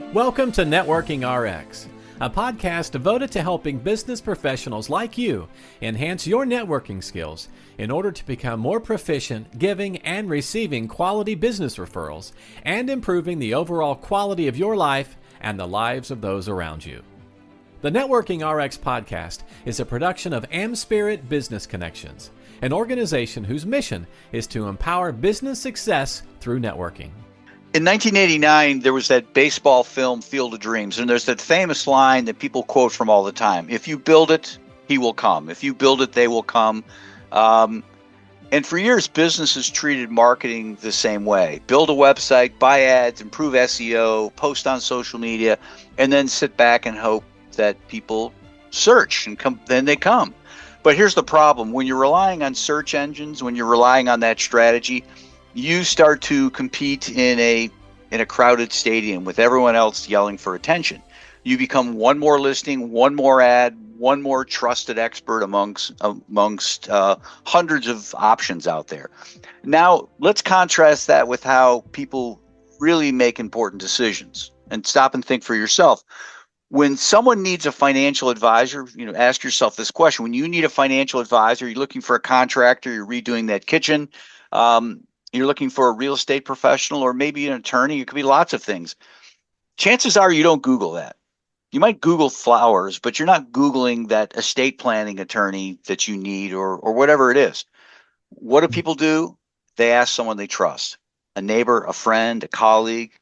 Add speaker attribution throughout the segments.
Speaker 1: Welcome to Networking RX, a podcast devoted to helping business professionals like you enhance your networking skills in order to become more proficient giving and receiving quality business referrals and improving the overall quality of your life and the lives of those around you. The Networking RX podcast is a production of AmSpirit Business Connections, an organization whose mission is to empower business success through networking.
Speaker 2: In 1989, there was that baseball film, Field of Dreams, and there's that famous line that people quote from all the time. If you build it, he will come. If you build it, they will come. And for years, businesses treated marketing the same way. Build a website, buy ads, improve SEO, post on social media, and then sit back and hope that people search and come. Then they come. But here's the problem. When you're relying on search engines, when you're relying on that strategy, you start to compete in a crowded stadium with everyone else yelling for attention. You become one more listing, one more ad, one more trusted expert amongst hundreds of options out there. Now, let's contrast that with how people really make important decisions, and stop and think for yourself. When someone needs a financial advisor, ask yourself this question. When you need a financial advisor, you're looking for a contractor, you're redoing that kitchen, you're looking for a real estate professional, or maybe an attorney. It could be lots of things. Chances are you don't Google that. You might Google flowers, but you're not Googling that estate planning attorney that you need, or whatever it is. What do people do? They ask someone they trust, a neighbor, a friend, a colleague,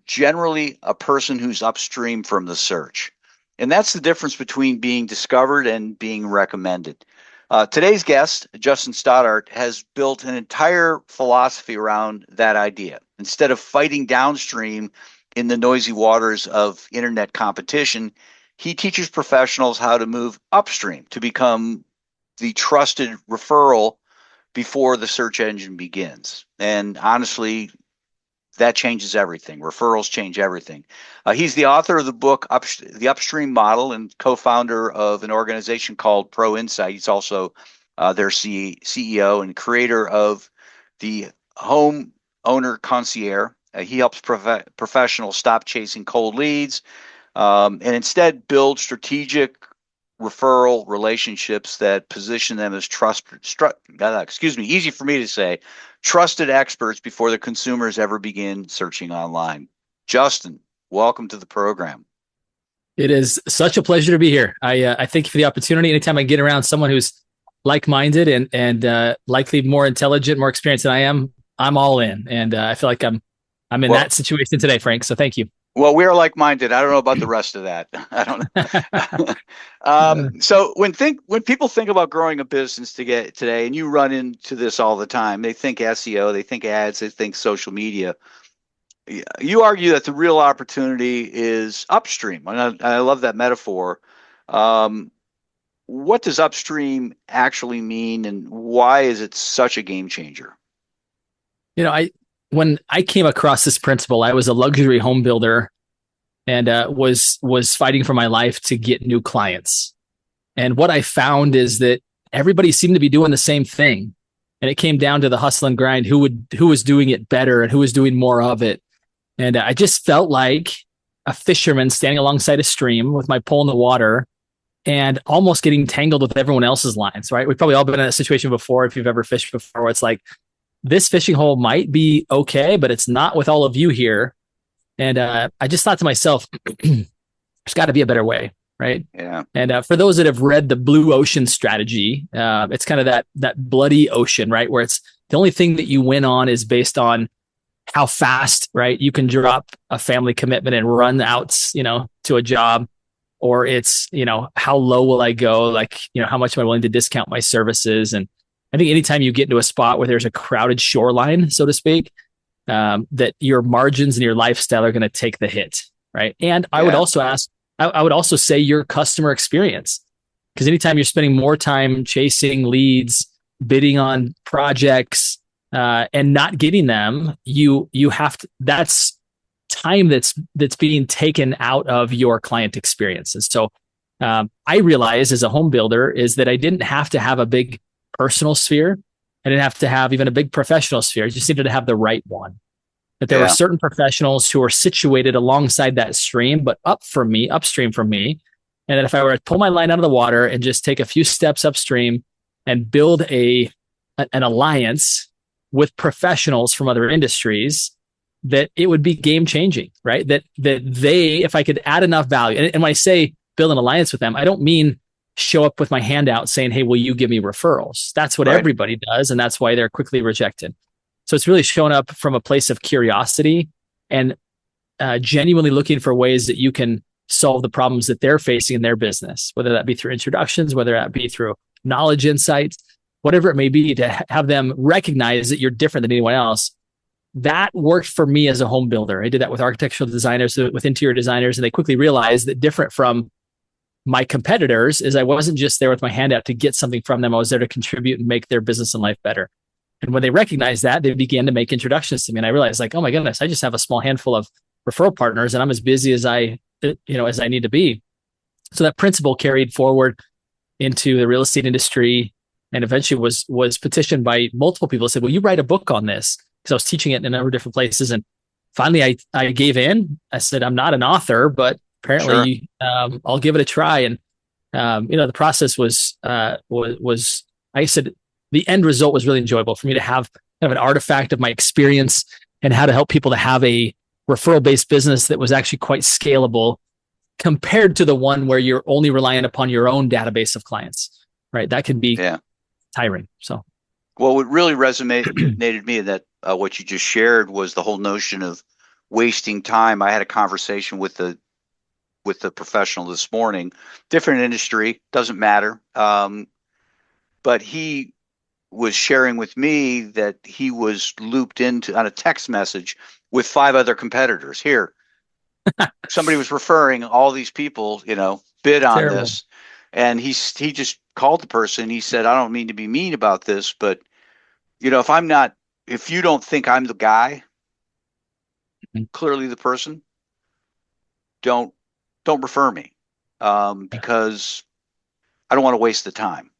Speaker 2: generally a person who's upstream from the search. And that's the difference between being discovered and being recommended. Today's guest, Justin Stoddart, has built an entire philosophy around that idea. Instead of fighting downstream in the noisy waters of internet competition, he teaches professionals how to move upstream to become the trusted referral before the search engine begins. And honestly, that changes everything. Referrals change everything. He's the author of the book, The Upstream Model, and co-founder of an organization called Pro Insight. He's also their CEO and creator of the Home Owner Concierge. He helps professionals stop chasing cold leads and instead build strategic referral relationships that position them as easy for me to say, trusted experts before the consumers ever begin searching online. Justin, welcome to the program.
Speaker 3: It is such a pleasure to be here. I thank you for the opportunity. Anytime I get around someone who's like-minded and likely more intelligent, more experienced than I am, I'm all in. And I feel like I'm in that situation today, Frank. So thank you.
Speaker 2: Well, we are like-minded. I don't know about the rest of that. I don't know. So when people think about growing a business today, and you run into this all the time, they think SEO, they think ads, they think social media. You argue that the real opportunity is upstream. And I love that metaphor. What does upstream actually mean, and why is it such a game changer?
Speaker 3: When I came across this principle, I was a luxury home builder and was fighting for my life to get new clients. And what I found is that everybody seemed to be doing the same thing. And it came down to the hustle and grind, who was doing it better and who was doing more of it. And I just felt like a fisherman standing alongside a stream with my pole in the water and almost getting tangled with everyone else's lines, right? We've probably all been in a situation before, if you've ever fished before, where it's like, this fishing hole might be okay, but it's not with all of you here. And I just thought to myself, there's got to be a better way, right?
Speaker 2: Yeah.
Speaker 3: And for those that have read the Blue Ocean Strategy, it's kind of that bloody ocean, right? Where it's the only thing that you win on is based on how fast, right, you can drop a family commitment and run out, to a job, or it's, how low will I go? Like, how much am I willing to discount my services? And I think anytime you get into a spot where there's a crowded shoreline, so to speak, that your margins and your lifestyle are going to take the hit, right? And I would also say your customer experience, because anytime you're spending more time chasing leads, bidding on projects, and not getting them, you have to. That's time that's being taken out of your client experience. And so, I realized as a home builder is that I didn't have to have a big personal sphere. I didn't have to have even a big professional sphere. I just needed to have the right one. that there were certain professionals who were situated alongside that stream, but upstream from me. And that if I were to pull my line out of the water and just take a few steps upstream and build an alliance with professionals from other industries, that it would be game changing, right? That they, if I could add enough value, and when I say build an alliance with them, I don't mean show up with my hand out saying, hey, will you give me referrals? That's what everybody does. And that's why they're quickly rejected. So it's really showing up from a place of curiosity and genuinely looking for ways that you can solve the problems that they're facing in their business, whether that be through introductions, whether that be through knowledge insights, whatever it may be, to have them recognize that you're different than anyone else. That worked for me as a home builder. I did that with architectural designers, with interior designers, and they quickly realized that different from my competitors is I wasn't just there with my hand out to get something from them. I was there to contribute and make their business and life better. And when they recognized that, they began to make introductions to me. And I realized, like, oh my goodness, I just have a small handful of referral partners and I'm as busy as I need to be. So that principle carried forward into the real estate industry and eventually was petitioned by multiple people. Said, will you write a book on this? Because I was teaching it in a number of different places. And finally I gave in. I said, I'm not an author, but apparently I'll give it a try. And the process was I said, the end result was really enjoyable for me to have kind of an artifact of my experience and how to help people to have a referral-based business that was actually quite scalable compared to the one where you're only relying upon your own database of clients, right? That can be tiring. So,
Speaker 2: well, what really resonated me in that what you just shared was the whole notion of wasting time. I had a conversation with the professional this morning, different industry, doesn't matter, but he was sharing with me that he was looped into on a text message with 5 other competitors. Here, somebody was referring all these people, bid on this. And he just called the person. He said, I don't mean to be mean about this, but if you don't think I'm the guy, clearly the person, don't refer me. Because I don't want to waste the time,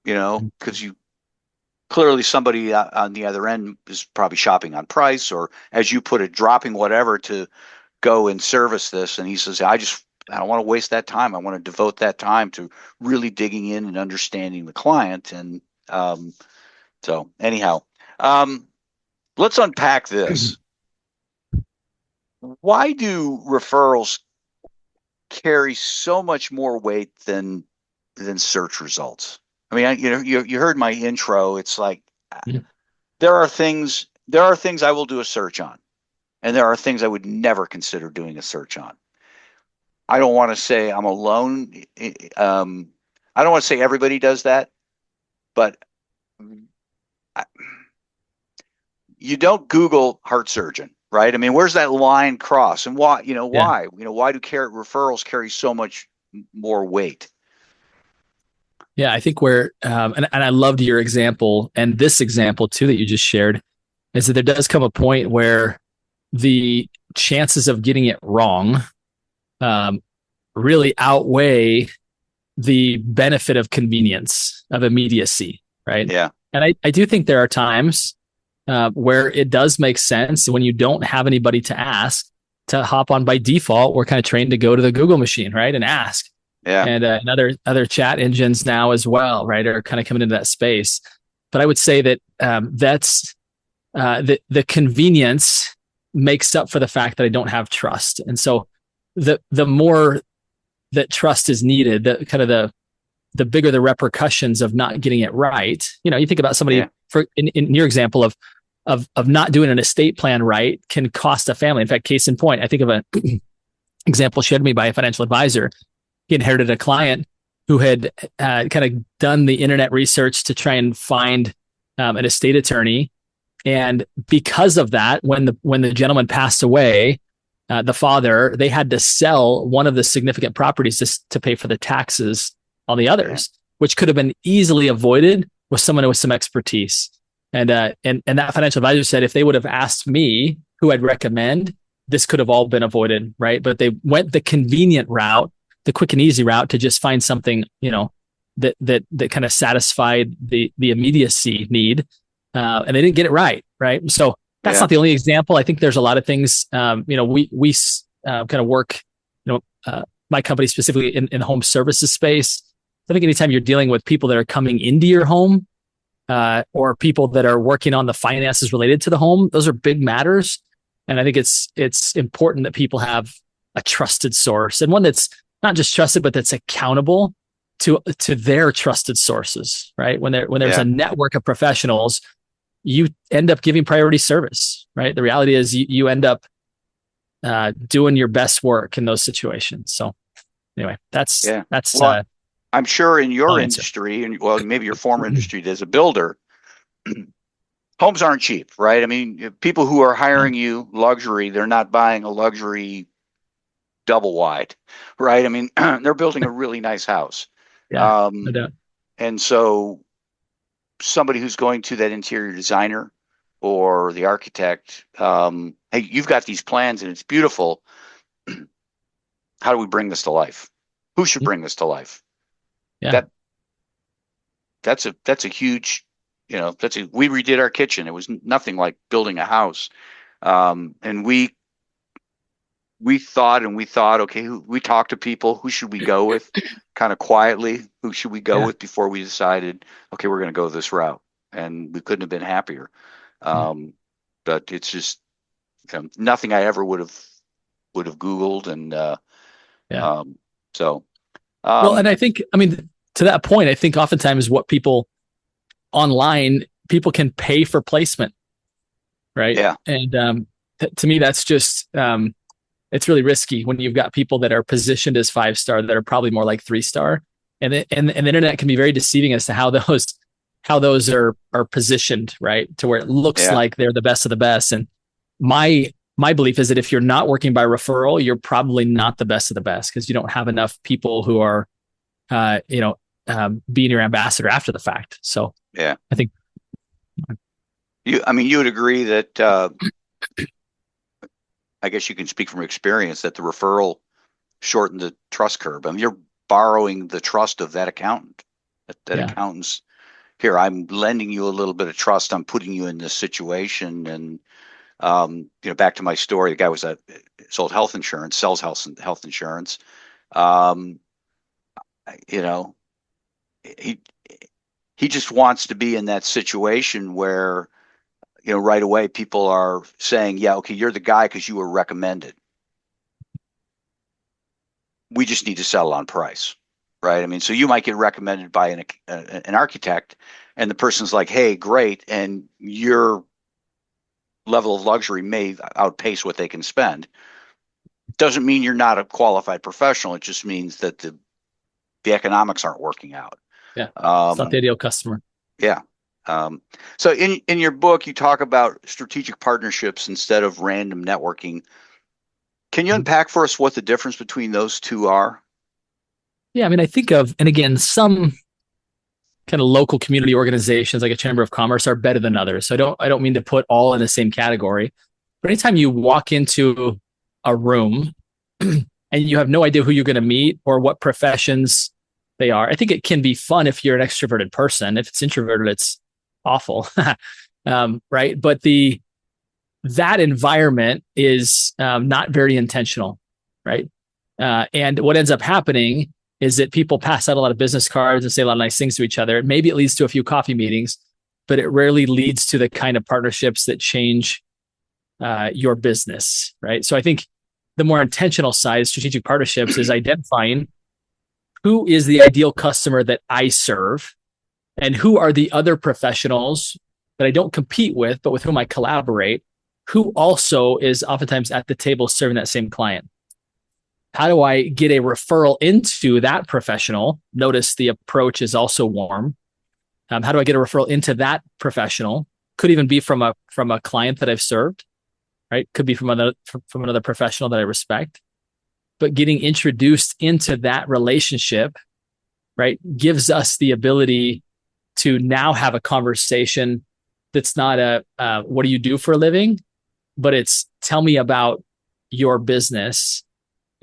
Speaker 2: because clearly somebody on the other end is probably shopping on price, or as you put it, dropping whatever to go and service this. And he says, I don't want to waste that time. I want to devote that time to really digging in and understanding the client. And so anyhow, let's unpack this. Why do referrals carry so much more weight than search results? I mean, you heard my intro. It's like there are things I will do a search on, and there are things I would never consider doing a search on. I don't want to say I'm alone. I don't want to say everybody does that, but you don't Google heart surgeon, right? I mean, where's that line cross, and why? Why? Why do referrals carry so much more weight?
Speaker 3: Yeah, I think and I loved your example and this example too that you just shared, is that there does come a point where the chances of getting it wrong really outweigh the benefit of convenience, of immediacy, right?
Speaker 2: Yeah.
Speaker 3: And I do think there are times where it does make sense when you don't have anybody to ask to hop on. By default, we're kind of trained to go to the Google machine, right, and ask. Yeah. And other chat engines now as well, right, are kind of coming into that space. But I would say that that's the convenience makes up for the fact that I don't have trust. And so the more that trust is needed, the bigger the repercussions of not getting it right. You think about somebody in your example of not doing an estate plan right can cost a family. In fact, case in point, I think of an example shared to me by a financial advisor. He inherited a client who had kind of done the internet research to try and find an estate attorney. And because of that, when the gentleman passed away, the father, they had to sell one of the significant properties to pay for the taxes on the others, which could have been easily avoided with someone with some expertise. And that financial advisor said, if they would have asked me who I'd recommend, this could have all been avoided, right? But they went the convenient route, the quick and easy route, to just find something, that kind of satisfied the immediacy need, and they didn't get it right, right? So That's not the only example. I think there's a lot of things. We kind of work, my company specifically in the home services space. I think anytime you're dealing with people that are coming into your home, or people that are working on the finances related to the home, those are big matters. And I think it's important that people have a trusted source, and one that's not just trusted, but that's accountable to their trusted sources, right? When there's a network of professionals, you end up giving priority service, right? The reality is you end up doing your best work in those situations. So anyway, that's
Speaker 2: well, I'm sure in your industry, and maybe your former industry as a builder, homes aren't cheap, right? I mean, people who are hiring you luxury, they're not buying a luxury double wide, right? I mean, they're building a really nice house.
Speaker 3: Yeah, no doubt.
Speaker 2: And so somebody who's going to that interior designer or the architect, hey, you've got these plans and it's beautiful. How do we bring this to life? Who should bring this to life?
Speaker 3: Yeah.
Speaker 2: That's a huge, we redid our kitchen. It was nothing like building a house. And we thought, okay, we talked to people, who should we go with kind of quietly? Who should we go with before we decided, okay, we're going to go this route? And we couldn't have been happier. But it's just nothing I ever would have Googled. And
Speaker 3: well, and I think, to that point, I think oftentimes what people can pay for placement, right? Yeah. And to me, that's just, it's really risky when you've got people that are positioned as 5-star that are probably more like 3-star. And the internet can be very deceiving as to how those are positioned, right? To where it looks like they're the best of the best. And my belief is that if you're not working by referral, you're probably not the best of the best, because you don't have enough people who are, being your ambassador after the fact. So I think
Speaker 2: you would agree that, I guess you can speak from experience, that the referral shortened the trust curve. I mean, you're borrowing the trust of that accountant. That accountant's here. I'm lending you a little bit of trust. I'm putting you in this situation. And, back to my story, the guy sold health insurance, sells health insurance. He just wants to be in that situation where, right away people are saying, yeah, okay, you're the guy because you were recommended. We just need to settle on price, right? I mean, so you might get recommended by an architect, and the person's like, hey, great, and your level of luxury may outpace what they can spend. Doesn't mean you're not a qualified professional. It just means that the economics aren't working out.
Speaker 3: Yeah, it's not the ideal customer.
Speaker 2: Yeah. So in your book, you talk about strategic partnerships instead of random networking. Can you unpack for us what the difference between those two are?
Speaker 3: Yeah, I think of, and again, some kind of local community organizations like a chamber of commerce are better than others. So I don't mean to put all in the same category, but anytime you walk into a room and you have no idea who you're going to meet or what professions they are, I think it can be fun if you're an extroverted person. If it's introverted, it's awful. Right. But that environment is not very intentional. Right. And what ends up happening is that people pass out a lot of business cards and say a lot of nice things to each other. Maybe it leads to a few coffee meetings, but it rarely leads to the kind of partnerships that change your business. Right. So I think the more intentional side of strategic partnerships is identifying who is the ideal customer that I serve, and who are the other professionals that I don't compete with, but with whom I collaborate, who also is oftentimes at the table serving that same client. How do I get a referral into that professional? Notice the approach is also warm. How do I get a referral into that professional? Could even be from a client that I've served, right? Could be from another professional that I respect. But getting introduced into that relationship, right, gives us the ability to now have a conversation that's not what do you do for a living, but it's tell me about your business,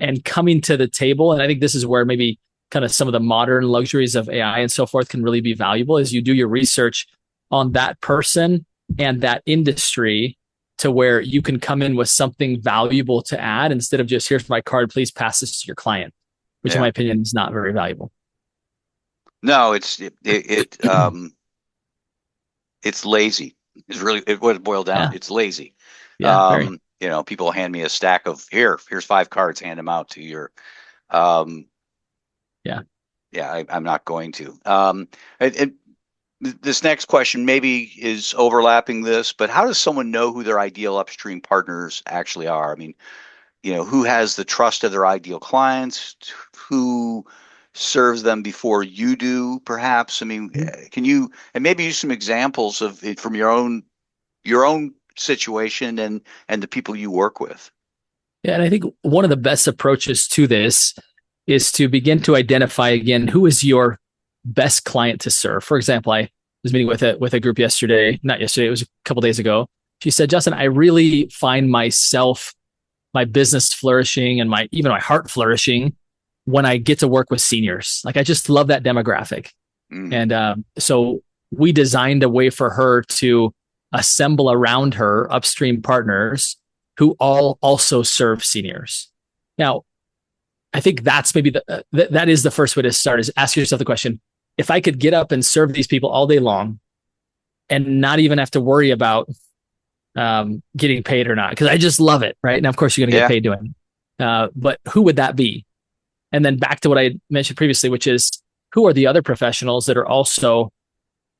Speaker 3: and coming to the table. And I think this is where maybe kind of some of the modern luxuries of AI and so forth can really be valuable, as you do your research on that person and that industry, to where you can come in with something valuable to add instead of just, here's my card, please pass this to your client, which in my opinion is not very valuable.
Speaker 2: No, it's lazy. It's really what it boiled down.
Speaker 3: Yeah.
Speaker 2: It's lazy.
Speaker 3: Yeah,
Speaker 2: People hand me a stack of here's 5 cards, hand them out to your. I'm not going to. This next question maybe is overlapping this, but how does someone know who their ideal upstream partners actually are? I mean, who has the trust of their ideal clients, who serves them before you do, perhaps? I mean, can you, and maybe use some examples of it from your own situation and the people you work with?
Speaker 3: Yeah, and I think one of the best approaches to this is to begin to identify, again, who is your best client to serve. For example, I was meeting with a group not yesterday, it was a couple of days ago. She said, Justin, I really find my business flourishing and even my heart flourishing when I get to work with seniors. Like, I just love that demographic. And so we designed a way for her to assemble around her upstream partners who all also serve seniors. Now, I think that's maybe that is the first way to start, is ask yourself the question, if I could get up and serve these people all day long and not even have to worry about getting paid or not, because I just love it, right? And of course, you're going to get paid doing it. But who would that be? And then back to what I mentioned previously, which is, who are the other professionals that are also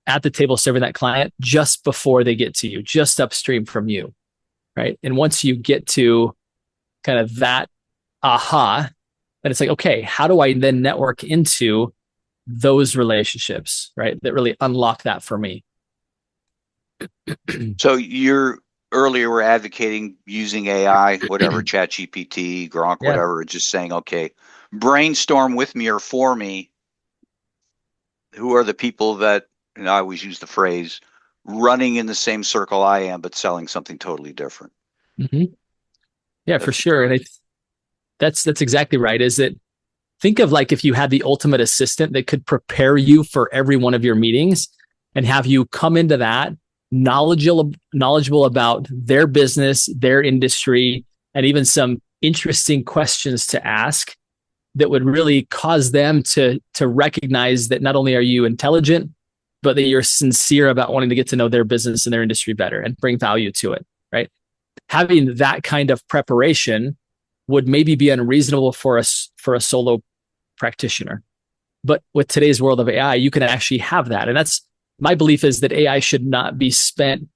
Speaker 3: at the table serving that client just before they get to you, just upstream from you, right? And once you get to kind of that aha, then it's like, okay, how do I then network into those relationships, right? That really unlock that for me.
Speaker 2: So earlier were advocating using AI, whatever, ChatGPT, Gronk, whatever, just saying, okay, brainstorm with me or for me. Who are the people that, and I always use the phrase, running in the same circle I am, but selling something totally different?
Speaker 3: Yeah, for sure. And that's exactly right. Is that, think of like if you had the ultimate assistant that could prepare you for every one of your meetings and have you come into that knowledgeable about their business, their industry, and even some interesting questions to ask that would really cause them to recognize that not only are you intelligent, but that you're sincere about wanting to get to know their business and their industry better and bring value to it, right? Having that kind of preparation would maybe be unreasonable for a solo practitioner. But with today's world of AI, you can actually have that. And that's my belief, is that AI should not be spent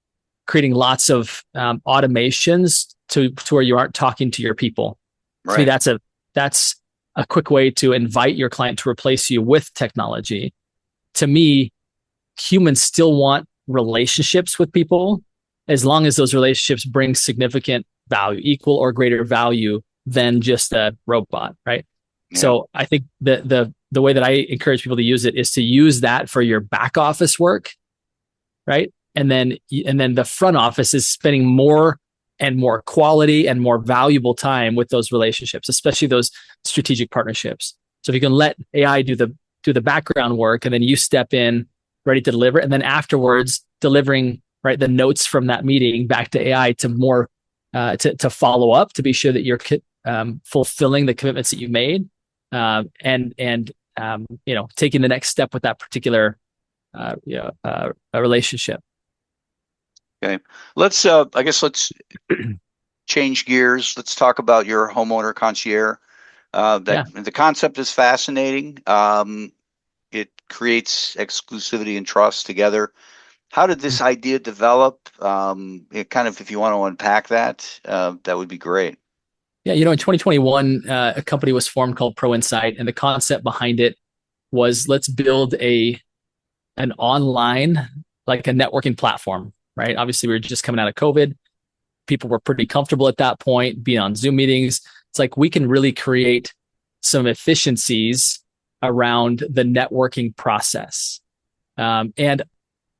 Speaker 3: creating lots of automations to where you aren't talking to your people. Right. To me, that's a quick way to invite your client to replace you with technology. To me, humans still want relationships with people, as long as those relationships bring significant value, equal or greater value than just a robot, right? Yeah. So I think the way that I encourage people to use it is to use that for your back office work, right? And then the front office is spending more and more quality and more valuable time with those relationships, especially those strategic partnerships. So if you can let AI do the background work, and then you step in ready to deliver, and then afterwards delivering, right, the notes from that meeting back to AI to more to follow up, to be sure that you're fulfilling the commitments that you made, and taking the next step with that particular relationship.
Speaker 2: Okay, let's change gears. Let's talk about your homeowner concierge. The concept is fascinating. It creates exclusivity and trust together. How did this idea develop? If you want to unpack that, that would be great.
Speaker 3: Yeah, in 2021, a company was formed called ProInsight, and the concept behind it was, let's build an online, like a networking platform, right? Obviously, we were just coming out of COVID. People were pretty comfortable at that point being on Zoom meetings. It's like, we can really create some efficiencies around the networking process. And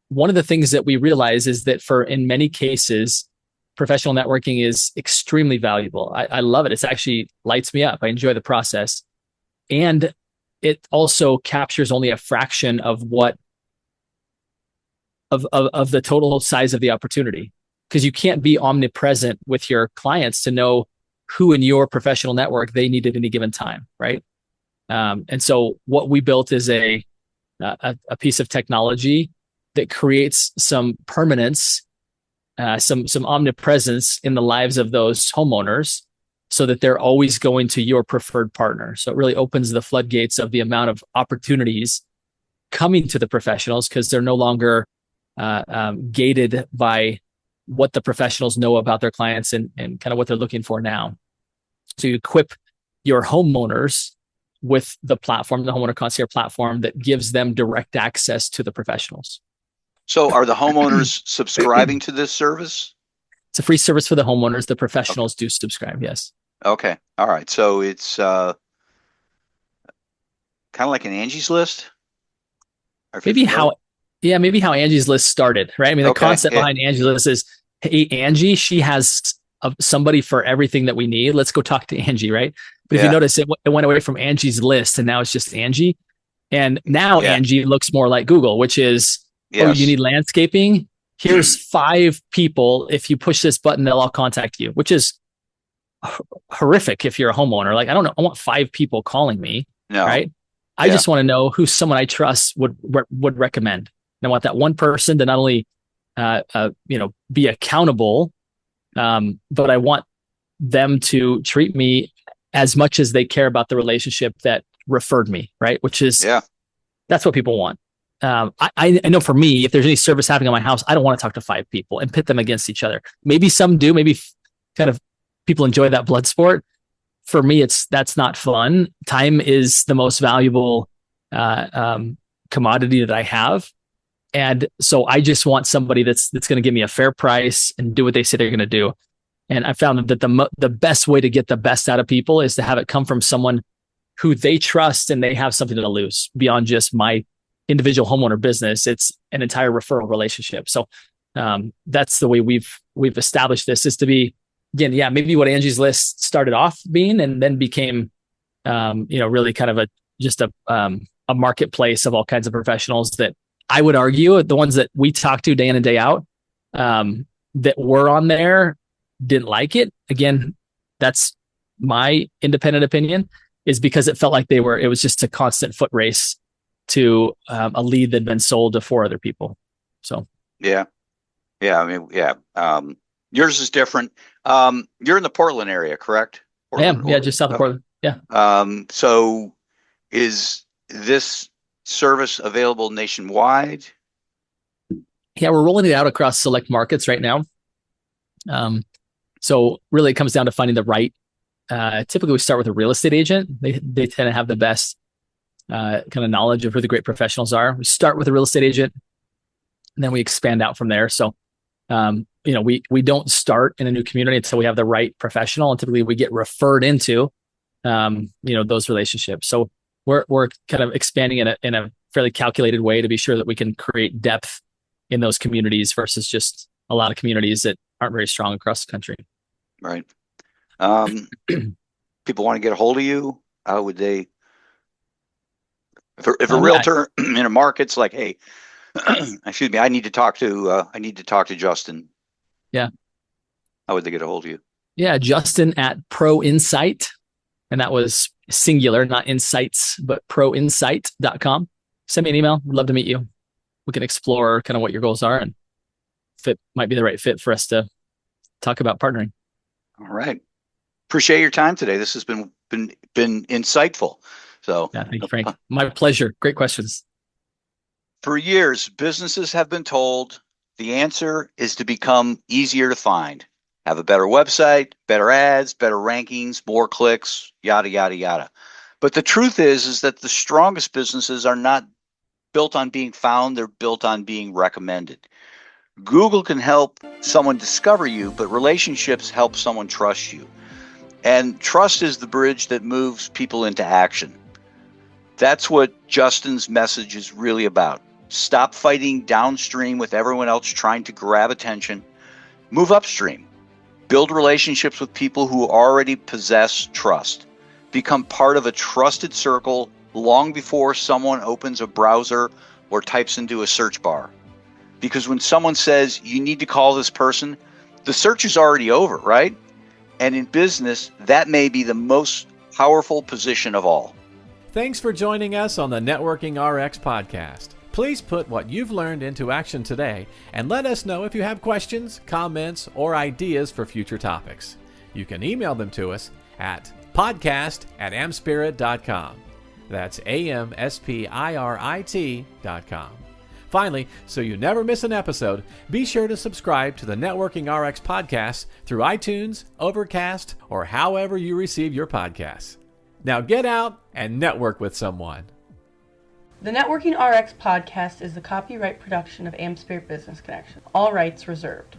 Speaker 3: one of the things that we realize is that in many cases, professional networking is extremely valuable. I love it. It's actually lights me up. I enjoy the process. And it also captures only a fraction of the total size of the opportunity. because you can't be omnipresent with your clients to know who in your professional network they need at any given time, right? And so what we built is a piece of technology that creates some permanence, some omnipresence in the lives of those homeowners, so that they're always going to your preferred partner. So it really opens the floodgates of the amount of opportunities coming to the professionals, because they're no longer gated by what the professionals know about their clients and kind of what they're looking for now. So you equip your homeowners with the platform, the homeowner concierge platform, that gives them direct access to the professionals.
Speaker 2: So are the homeowners subscribing to this service?
Speaker 3: It's a free service for the homeowners. The professionals do subscribe. Yes.
Speaker 2: Okay. All right. So it's kind of like an Angie's List?
Speaker 3: Maybe how Angie's List started, right? I mean, the concept behind Angie's List is, hey, Angie, she has somebody for everything that we need. Let's go talk to Angie, right? But if you notice, it went away from Angie's List, and now it's just Angie. And now Angie looks more like Google, which is, oh, you need landscaping? Here's 5 people. If you push this button, they'll all contact you, which is horrific if you're a homeowner. Like, I don't know, I want 5 people calling me, right? I just want to know who someone I trust would recommend. And I want that one person to not only be accountable, but I want them to treat me as much as they care about the relationship that referred me, right? Which is, that's what people want. I know for me, if there's any service happening in my house, I don't want to talk to 5 people and pit them against each other. Maybe some do, maybe kind of people enjoy that blood sport. For me, that's not fun. Time is the most valuable commodity that I have. And so I just want somebody that's going to give me a fair price and do what they say they're going to do. And I found that the best way to get the best out of people is to have it come from someone who they trust and they have something to lose beyond just my individual homeowner business. It's an entire referral relationship. So that's the way we've established this, is to be, again, maybe what Angie's List started off being, and then became, really kind of a marketplace of all kinds of professionals that I would argue the ones that we talk to day in and day out, that were on there didn't like it. Again, that's my independent opinion, is because it felt like it was just a constant foot race to a lead that had been sold to 4 other people. So, I mean, yours is different. You're in the Portland area, correct? Portland, I am. Just south of Portland. Yeah.
Speaker 2: So is this service available nationwide?
Speaker 3: Yeah, we're rolling it out across select markets right now. So really it comes down to finding the right, typically we start with a real estate agent. They tend to have the best kind of knowledge of who the great professionals are. We start with a real estate agent, and then we expand out from there. So, we don't start in a new community until we have the right professional, and typically we get referred into, those relationships. So we're kind of expanding in a fairly calculated way to be sure that we can create depth in those communities versus just a lot of communities that aren't very strong across the country.
Speaker 2: Right. People want to get a hold of you. How would they? If a realtor in a market's like, hey, excuse me, I need to talk to Justin.
Speaker 3: Yeah.
Speaker 2: How would they get a hold of you?
Speaker 3: Yeah, Justin at ProInsight, and that was singular, not insights, but proinsight.com. Send me an email. We'd love to meet you. We can explore kind of what your goals are, and if it might be the right fit for us to talk about partnering.
Speaker 2: All right. Appreciate your time today. This has been insightful. So
Speaker 3: thank you, Frank. My pleasure. Great questions.
Speaker 2: For years, businesses have been told the answer is to become easier to find. Have a better website, better ads, better rankings, more clicks, yada, yada, yada. But the truth is that the strongest businesses are not built on being found. They're built on being recommended. Google can help someone discover you, but relationships help someone trust you. And trust is the bridge that moves people into action. That's what Justin's message is really about. Stop fighting downstream with everyone else trying to grab attention. Move upstream. Build relationships with people who already possess trust. Become part of a trusted circle long before someone opens a browser or types into a search bar. Because when someone says you need to call this person, the search is already over, right? And in business, that may be the most powerful position of all.
Speaker 1: Thanks for joining us on the Networking RX podcast. Please put what you've learned into action today and let us know if you have questions, comments, or ideas for future topics. You can email them to us at podcast@amspirit.com. That's AmSpirit.com. Finally, so you never miss an episode, be sure to subscribe to the Networking RX podcast through iTunes, Overcast, or however you receive your podcasts. Now get out and network with someone.
Speaker 4: The Networking RX podcast is the copyright production of AmSpirit Business Connections. All rights reserved.